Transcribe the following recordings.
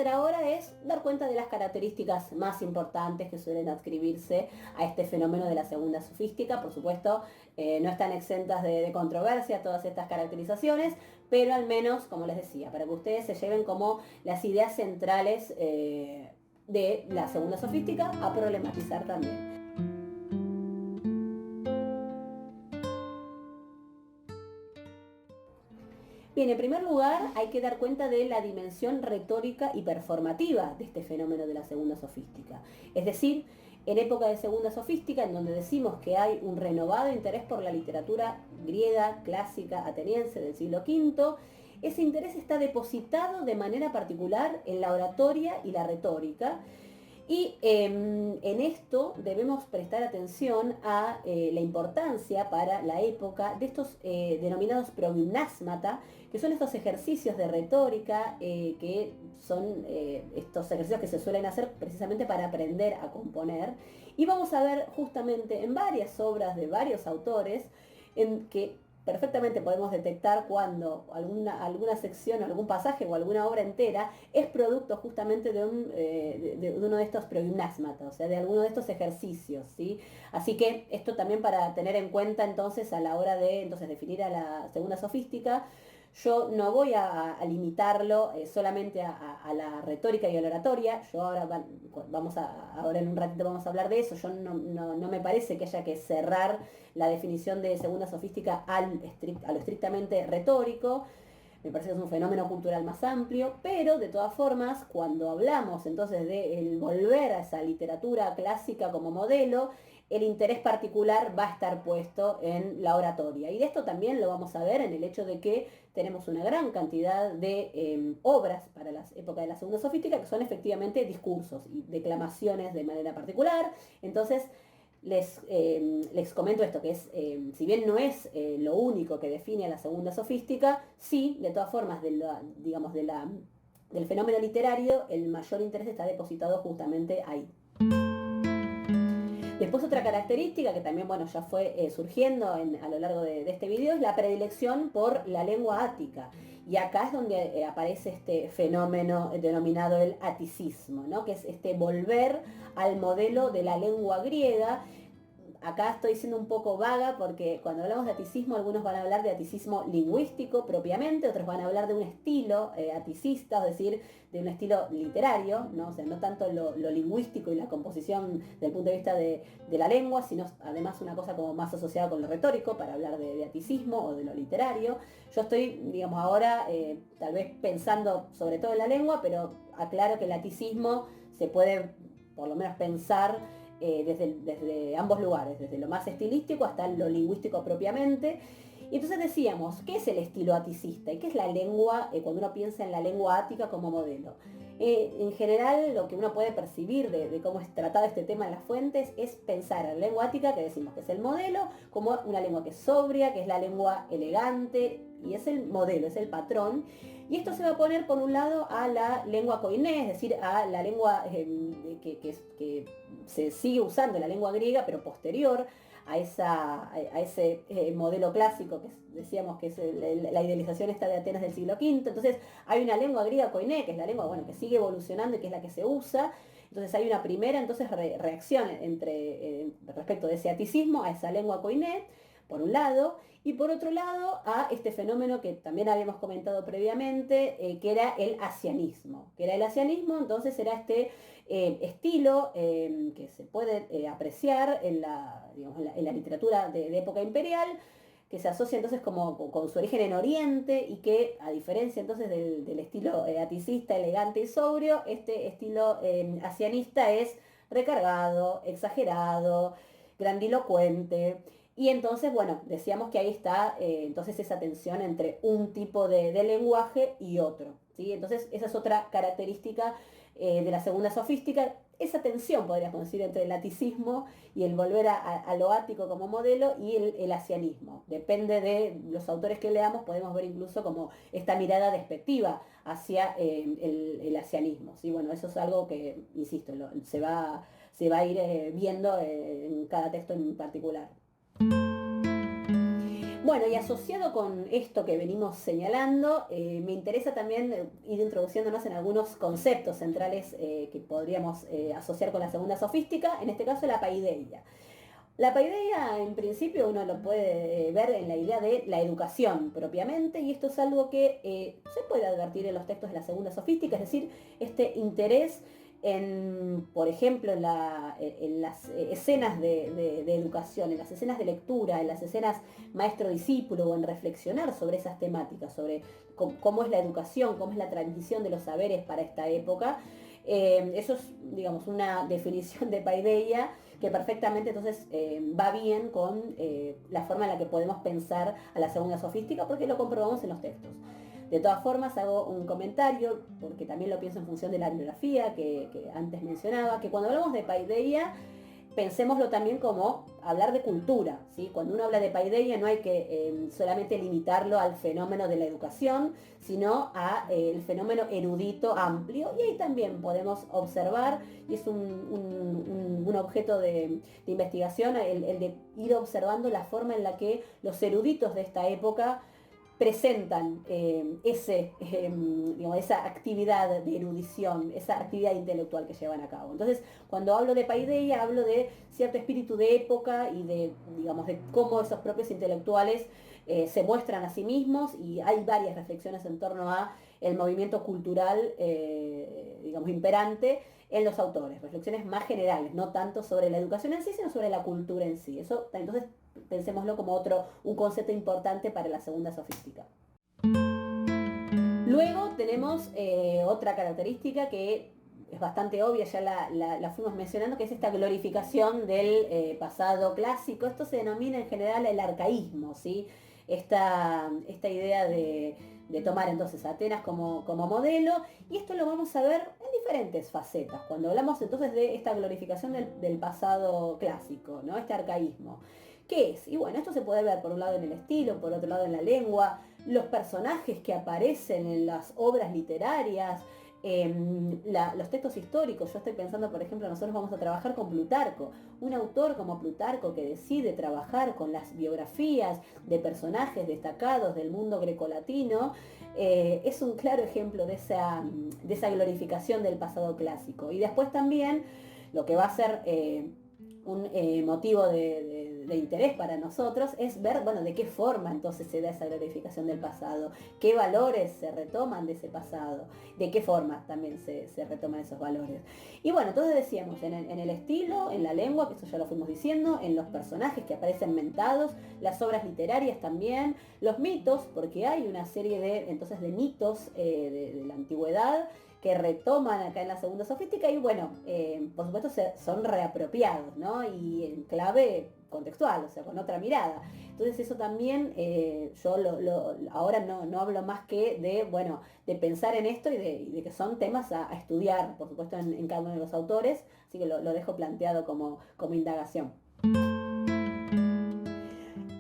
hacer ahora es dar cuenta de las características más importantes que suelen adscribirse a este fenómeno de la segunda sofística. Por supuesto, no están exentas de controversia todas estas caracterizaciones, pero al menos, como les decía, para que ustedes se lleven como las ideas centrales de la segunda sofística a problematizar también. Bien, en primer lugar hay que dar cuenta de la dimensión retórica y performativa de este fenómeno de la segunda sofística. Es decir, en época de segunda sofística, en donde decimos que hay un renovado interés por la literatura griega, clásica, ateniense del siglo V, ese interés está depositado de manera particular en la oratoria y la retórica. Y en esto debemos prestar atención a la importancia para la época de estos denominados progymnasmata, que son estos ejercicios de retórica, que son estos ejercicios que se suelen hacer precisamente para aprender a componer. Y vamos a ver justamente en varias obras de varios autores en que perfectamente podemos detectar cuando alguna sección, algún pasaje o alguna obra entera es producto justamente de uno de estos progymnasmata, o sea, de alguno de estos ejercicios, ¿sí? Así que esto también para tener en cuenta entonces a la hora de entonces definir a la segunda sofística. Yo no voy a limitarlo solamente a la retórica y a la oratoria. Yo ahora ahora en un ratito vamos a hablar de eso. Yo no me parece que haya que cerrar la definición de segunda sofística a lo estrictamente retórico. Me parece que es un fenómeno cultural más amplio, pero de todas formas, cuando hablamos entonces de volver a esa literatura clásica como modelo, el interés particular va a estar puesto en la oratoria. Y de esto también lo vamos a ver en el hecho de que tenemos una gran cantidad de obras para la época de la segunda sofística que son efectivamente discursos y declamaciones de manera particular. Entonces, les comento esto, que es, si bien no es lo único que define a la segunda sofística, sí, de todas formas, del fenómeno literario, el mayor interés está depositado justamente ahí. Después otra característica que también bueno, ya fue surgiendo a lo largo de este video es la predilección por la lengua ática. Y acá es donde aparece este fenómeno denominado el aticismo, ¿no? Que es este volver al modelo de la lengua griega. Acá estoy siendo un poco vaga porque cuando hablamos de aticismo, algunos van a hablar de aticismo lingüístico propiamente, otros van a hablar de un estilo aticista, es decir, de un estilo literario, ¿no? O sea, no tanto lo lingüístico y la composición desde el punto de vista de la lengua, sino además una cosa como más asociada con lo retórico para hablar de aticismo o de lo literario. Yo estoy, digamos, ahora tal vez pensando sobre todo en la lengua, pero aclaro que el aticismo se puede por lo menos pensar desde ambos lugares, desde lo más estilístico hasta lo lingüístico propiamente. Y entonces decíamos, ¿qué es el estilo aticista? ¿Y qué es la lengua, cuando uno piensa en la lengua ática como modelo? En general, lo que uno puede percibir de cómo es tratado este tema en las fuentes es pensar en la lengua ática, que decimos que es el modelo, como una lengua que es sobria, que es la lengua elegante, y es el modelo, es el patrón. Y esto se va a poner por un lado a la lengua koiné, es decir, a la lengua que se sigue usando, la lengua griega, pero posterior a ese modelo clásico que decíamos que es la idealización esta de Atenas del siglo V. Entonces hay una lengua griega koiné, que es la lengua bueno, que sigue evolucionando y que es la que se usa. Entonces hay una primera entonces reacción respecto de ese aticismo a esa lengua koiné, por un lado, y por otro lado a este fenómeno que también habíamos comentado previamente, que era el asianismo. Entonces era este estilo que se puede apreciar en la literatura de época imperial, que se asocia entonces como con su origen en Oriente y que a diferencia entonces del estilo aticista, elegante y sobrio, este estilo asianista es recargado, exagerado, grandilocuente. Y entonces, bueno, decíamos que ahí está entonces esa tensión entre un tipo de lenguaje y otro, ¿sí? Entonces esa es otra característica de la segunda sofística, esa tensión, podríamos decir, entre el aticismo y el volver a lo ático como modelo y el asianismo. Depende de los autores que leamos, podemos ver incluso como esta mirada despectiva hacia el asianismo, ¿sí? Bueno, eso es algo que, insisto, se va a ir viendo en cada texto en particular. Bueno, y asociado con esto que venimos señalando, me interesa también ir introduciéndonos en algunos conceptos centrales que podríamos asociar con la segunda sofística, en este caso la paideia. La paideia, en principio, uno lo puede ver en la idea de la educación propiamente, y esto es algo que se puede advertir en los textos de la segunda sofística, es decir, este interés en, por ejemplo, en las escenas de educación, en las escenas de lectura, en las escenas maestro-discípulo, o en reflexionar sobre esas temáticas, sobre cómo es la educación, cómo es la transmisión de los saberes para esta época. Eso es, digamos, una definición de paideia que perfectamente entonces va bien con la forma en la que podemos pensar a la segunda sofística, porque lo comprobamos en los textos. De todas formas, hago un comentario, porque también lo pienso en función de la bibliografía que antes mencionaba, que cuando hablamos de paideia, pensémoslo también como hablar de cultura, ¿sí? Cuando uno habla de paideia no hay que solamente limitarlo al fenómeno de la educación, sino a el fenómeno erudito amplio, y ahí también podemos observar, y es un objeto de investigación, el de ir observando la forma en la que los eruditos de esta época presentan digamos, esa actividad de erudición, esa actividad intelectual que llevan a cabo. Entonces, cuando hablo de paideia, hablo de cierto espíritu de época y de, digamos, de cómo esos propios intelectuales se muestran a sí mismos, y hay varias reflexiones en torno a el movimiento cultural, digamos, imperante en los autores, reflexiones más generales, no tanto sobre la educación en sí, sino sobre la cultura en sí. Eso, entonces, pensémoslo como un concepto importante para la segunda sofística. Luego tenemos otra característica que es bastante obvia, ya la fuimos mencionando, que es esta glorificación del pasado clásico. Esto se denomina en general el arcaísmo, ¿sí? Esta idea de tomar entonces a Atenas como modelo, y esto lo vamos a ver en diferentes facetas, cuando hablamos entonces de esta glorificación del pasado clásico, ¿no? Este arcaísmo. ¿Qué es? Y bueno, esto se puede ver por un lado en el estilo, por otro lado en la lengua, los personajes que aparecen en las obras literarias, los textos históricos. Yo estoy pensando, por ejemplo, nosotros vamos a trabajar con Plutarco, un autor como Plutarco que decide trabajar con las biografías de personajes destacados del mundo grecolatino, es un claro ejemplo de esa glorificación del pasado clásico. Y después también lo que va a ser un motivo de interés para nosotros es ver, bueno, de qué forma entonces se da esa glorificación del pasado, qué valores se retoman de ese pasado, de qué forma también se retoman esos valores. Y bueno, entonces decíamos, en el estilo, en la lengua, que eso ya lo fuimos diciendo, en los personajes que aparecen mentados, las obras literarias también, los mitos, porque hay una serie de mitos de la antigüedad que retoman acá en la segunda sofística, y bueno, por supuesto son reapropiados, ¿no? Y en clave contextual, o sea, con otra mirada. Entonces eso también, yo ahora no hablo más que de, bueno, de pensar en esto y de que son temas a estudiar, por supuesto, en cada uno de los autores, así que lo dejo planteado como indagación.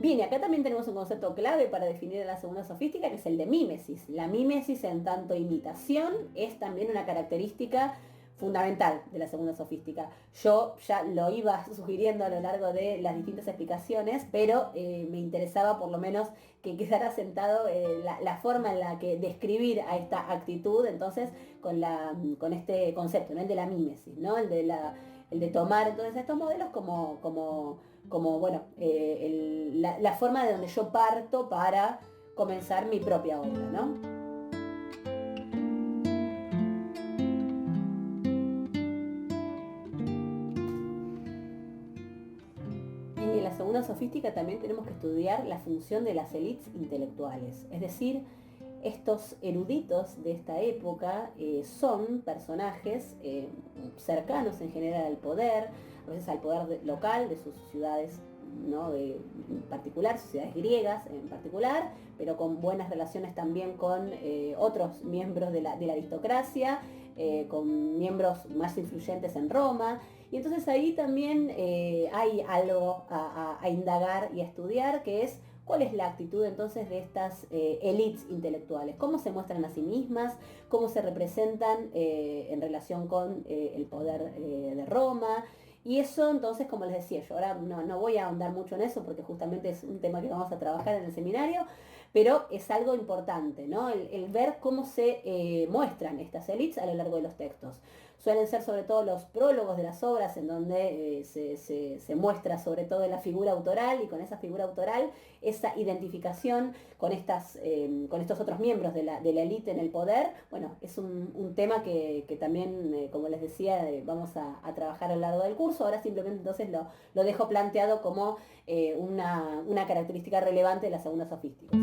Bien, y acá también tenemos un concepto clave para definir a la segunda sofística, que es el de mímesis. La mímesis, en tanto imitación, es también una característica fundamental de la segunda sofística. Yo ya lo iba sugiriendo a lo largo de las distintas explicaciones, pero me interesaba por lo menos que quedara sentado la forma en la que describir a esta actitud, entonces, con este concepto, ¿no? El de la mímesis, ¿no? El de tomar entonces estos modelos como bueno, la forma de donde yo parto para comenzar mi propia obra, ¿no? Y en la segunda sofística también tenemos que estudiar la función de las élites intelectuales, es decir, estos eruditos de esta época son personajes cercanos en general al poder, a veces al poder local de sus ciudades, ¿no? En particular, sus ciudades griegas en particular, pero con buenas relaciones también con otros miembros de la aristocracia, con miembros más influyentes en Roma. Y entonces ahí también hay algo a indagar y a estudiar, que es cuál es la actitud entonces de estas élites intelectuales, cómo se muestran a sí mismas, cómo se representan en relación con el poder de Roma. Y eso entonces, como les decía, yo ahora no voy a ahondar mucho en eso porque justamente es un tema que vamos a trabajar en el seminario, pero es algo importante, ¿no? El ver cómo se muestran estas élites a lo largo de los textos. Suelen ser sobre todo los prólogos de las obras en donde se muestra sobre todo la figura autoral, y con esa figura autoral, esa identificación con, con estos otros miembros de la élite en el poder. Bueno, es un tema que también, como les decía, vamos a trabajar a lo largo del curso. Ahora simplemente entonces lo dejo planteado como una característica relevante de la segunda sofística.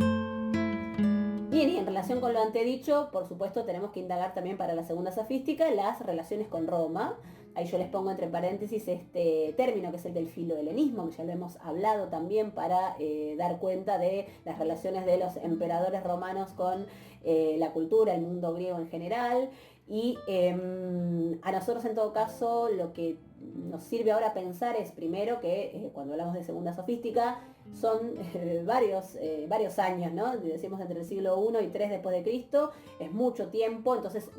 Bien, y en relación con lo antedicho, por supuesto, tenemos que indagar también para la segunda sofística las relaciones con Roma. Ahí yo les pongo entre paréntesis este término que es el del filohelenismo, que ya lo hemos hablado también para dar cuenta de las relaciones de los emperadores romanos con la cultura, el mundo griego en general. Y a nosotros en todo caso lo que nos sirve ahora pensar es primero que cuando hablamos de segunda sofística son varios años, ¿no? Decimos entre el siglo I y III después de Cristo, es mucho tiempo. Entonces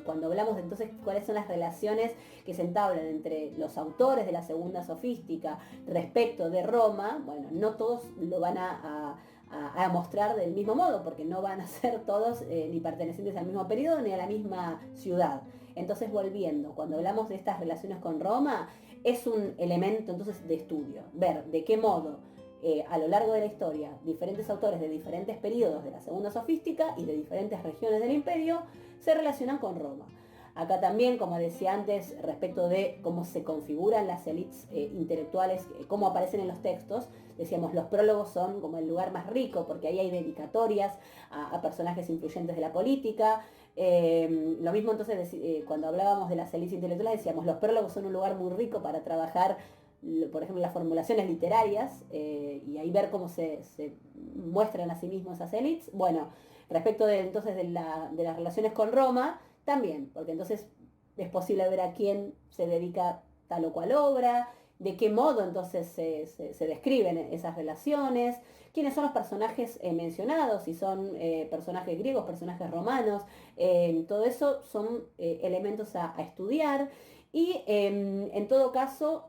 cuando hablamos de entonces cuáles son las relaciones que se entablan entre los autores de la segunda sofística respecto de Roma, bueno, no todos lo van a mostrar del mismo modo, porque no van a ser todos ni pertenecientes al mismo periodo ni a la misma ciudad. Entonces, volviendo, cuando hablamos de estas relaciones con Roma, es un elemento entonces de estudio, ver de qué modo a lo largo de la historia diferentes autores de diferentes periodos de la segunda sofística y de diferentes regiones del imperio se relacionan con Roma. Acá también, como decía antes, respecto de cómo se configuran las élites intelectuales, cómo aparecen en los textos, decíamos, los prólogos son como el lugar más rico, porque ahí hay dedicatorias a personajes influyentes de la política. Lo mismo entonces, cuando hablábamos de las élites intelectuales, decíamos, los prólogos son un lugar muy rico para trabajar, por ejemplo, las formulaciones literarias, y ahí ver cómo se muestran a sí mismos esas élites. Bueno, respecto entonces de las relaciones con Roma, también, porque entonces es posible ver a quién se dedica tal o cual obra, de qué modo entonces se describen esas relaciones, quiénes son los personajes mencionados, si son personajes griegos, personajes romanos, todo eso son elementos a estudiar. Y en todo caso,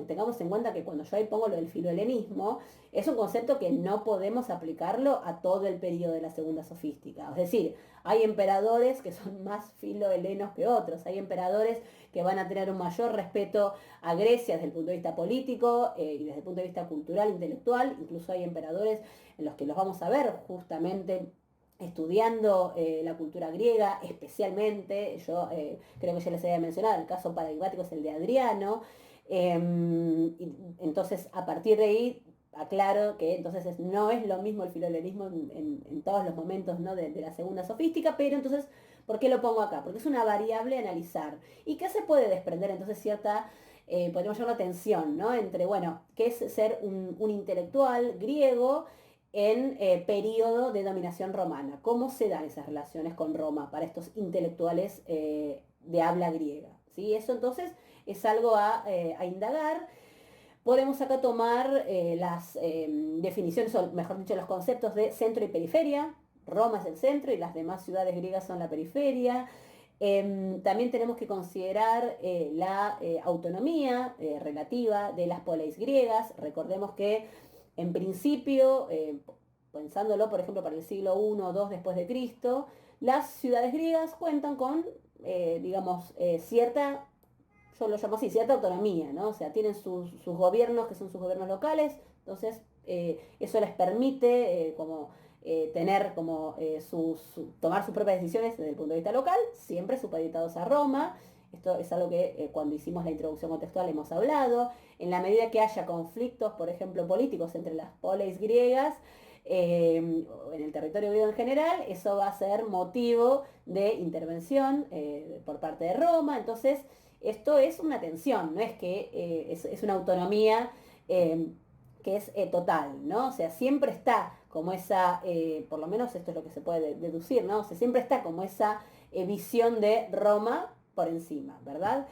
tengamos en cuenta que cuando yo ahí pongo lo del filohelenismo, es un concepto que no podemos aplicarlo a todo el periodo de la segunda sofística. Es decir, hay emperadores que son más filohelenos que otros, hay emperadores que van a tener un mayor respeto a Grecia desde el punto de vista político y desde el punto de vista cultural, intelectual. Incluso hay emperadores en los que los vamos a ver justamente estudiando la cultura griega, especialmente, yo creo que ya les había mencionado, el caso paradigmático es el de Adriano. Entonces, a partir de ahí, aclaro que entonces no es lo mismo el filohelenismo en todos los momentos, ¿no? de la segunda sofística, pero entonces, ¿por qué lo pongo acá? Porque es una variable a analizar. ¿Y qué se puede desprender entonces cierta, podríamos llamarlo tensión, ¿no? Entre, bueno, qué es ser un intelectual griego en periodo de dominación romana? ¿Cómo se dan esas relaciones con Roma para estos intelectuales de habla griega? ¿Sí? Eso entonces es algo a indagar. Podemos acá tomar las definiciones, o mejor dicho, los conceptos de centro y periferia. Roma es el centro y las demás ciudades griegas son la periferia. También tenemos que considerar la autonomía relativa de las poleis griegas. Recordemos que en principio, pensándolo por ejemplo para el siglo I o II después de Cristo, las ciudades griegas cuentan con, digamos, cierta, yo lo llamo así, cierta autonomía, ¿no? O sea, tienen sus gobiernos, que son sus gobiernos locales. Entonces eso les permite como tener como tomar sus propias decisiones desde el punto de vista local, siempre supeditados a Roma. Esto es algo que cuando hicimos la introducción contextual hemos hablado. En la medida que haya conflictos, por ejemplo, políticos entre las poleis griegas, en el territorio griego en general, eso va a ser motivo de intervención por parte de Roma. Entonces, esto es una tensión, no es que es una autonomía que es total, ¿no? O sea, siempre está como esa, por lo menos esto es lo que se puede deducir, ¿no? O sea, siempre está como esa visión de Roma por encima, ¿verdad?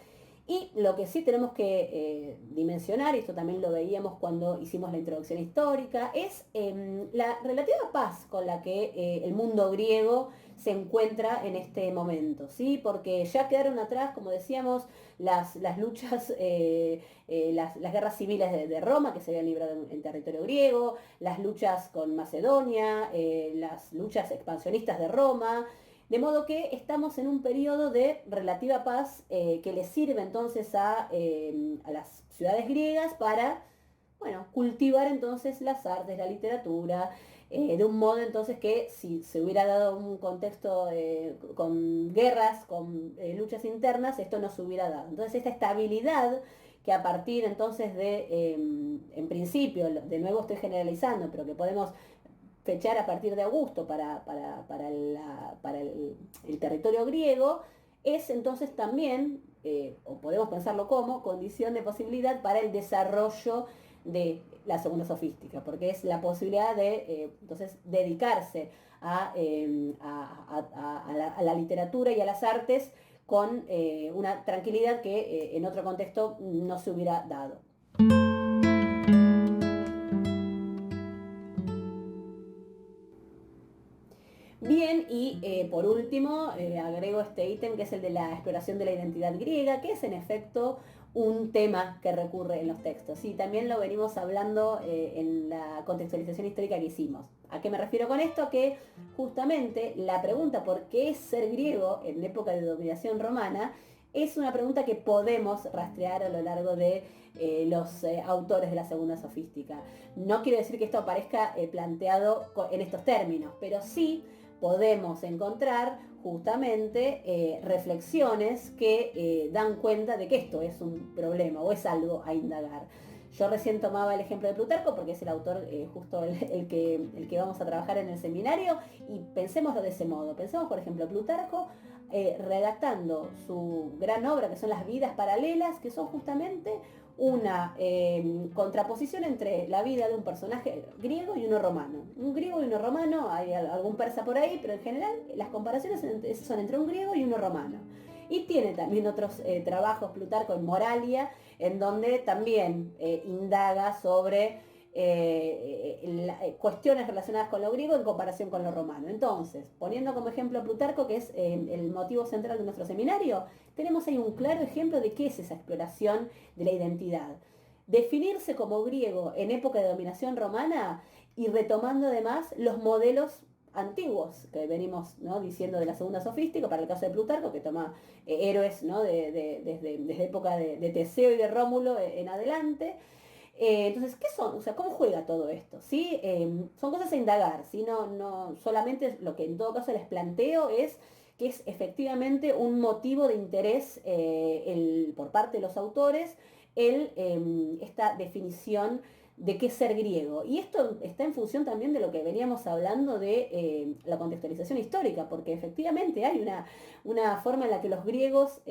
Y lo que sí tenemos que dimensionar, y esto también lo veíamos cuando hicimos la introducción histórica, es la relativa paz con la que el mundo griego se encuentra en este momento, ¿sí? Porque ya quedaron atrás, como decíamos, las luchas, las guerras civiles de Roma, que se habían librado en territorio griego, las luchas con Macedonia, las luchas expansionistas de Roma, de modo que estamos en un periodo de relativa paz que le sirve entonces a las ciudades griegas para, bueno, cultivar entonces las artes, la literatura, de un modo entonces que si se hubiera dado un contexto con guerras, con luchas internas, esto no se hubiera dado. Entonces esta estabilidad que a partir entonces en principio, de nuevo estoy generalizando, pero que podemos fechar a partir de Augusto para el territorio griego, es entonces también, o podemos pensarlo como, condición de posibilidad para el desarrollo de la segunda sofística, porque es la posibilidad de entonces dedicarse a la literatura y a las artes con una tranquilidad que en otro contexto no se hubiera dado. Bien, y por último agrego este ítem que es el de la exploración de la identidad griega, que es en efecto un tema que recurre en los textos. Y también lo venimos hablando en la contextualización histórica que hicimos. ¿A qué me refiero con esto? Que justamente la pregunta por qué es ser griego en época de dominación romana es una pregunta que podemos rastrear a lo largo de los autores de la segunda sofística. No quiero decir que esto aparezca planteado en estos términos, pero sí podemos encontrar justamente reflexiones que dan cuenta de que esto es un problema o es algo a indagar. Yo recién tomaba el ejemplo de Plutarco porque es el autor justo el que vamos a trabajar en el seminario y pensémoslo de ese modo. Pensemos, por ejemplo, Plutarco redactando su gran obra que son las vidas paralelas, que son justamente una contraposición entre la vida de un personaje griego y uno romano. Un griego y uno romano, hay algún persa por ahí, pero en general las comparaciones son entre un griego y uno romano. Y tiene también otros trabajos, Plutarco en Moralia, en donde también indaga sobre cuestiones relacionadas con lo griego en comparación con lo romano. Entonces, poniendo como ejemplo a Plutarco, que es el motivo central de nuestro seminario, tenemos ahí un claro ejemplo de qué es esa exploración de la identidad. Definirse como griego en época de dominación romana y retomando además los modelos antiguos que venimos, ¿no?, diciendo de la segunda sofística, para el caso de Plutarco, que toma héroes, ¿no?, desde época de Teseo y de Rómulo en adelante. Entonces, ¿qué son? O sea, ¿cómo juega todo esto? ¿Sí? Son cosas a indagar, ¿sí? No solamente lo que en todo caso les planteo es que es efectivamente un motivo de interés por parte de los autores esta definición de qué es ser griego. Y esto está en función también de lo que veníamos hablando de la contextualización histórica, porque efectivamente hay una forma en la que los griegos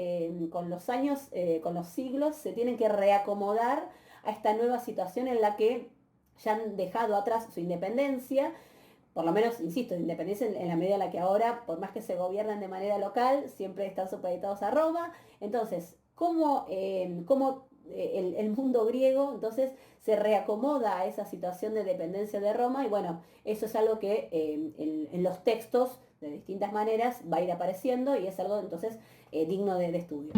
con los años, con los siglos, se tienen que reacomodar a esta nueva situación en la que ya han dejado atrás su independencia, por lo menos, insisto, independencia en la medida en la que ahora, por más que se gobiernan de manera local, siempre están supeditados a Roma. Entonces, ¿cómo el mundo griego entonces se reacomoda a esa situación de dependencia de Roma? Y bueno, eso es algo que en los textos de distintas maneras va a ir apareciendo y es algo entonces digno de estudio.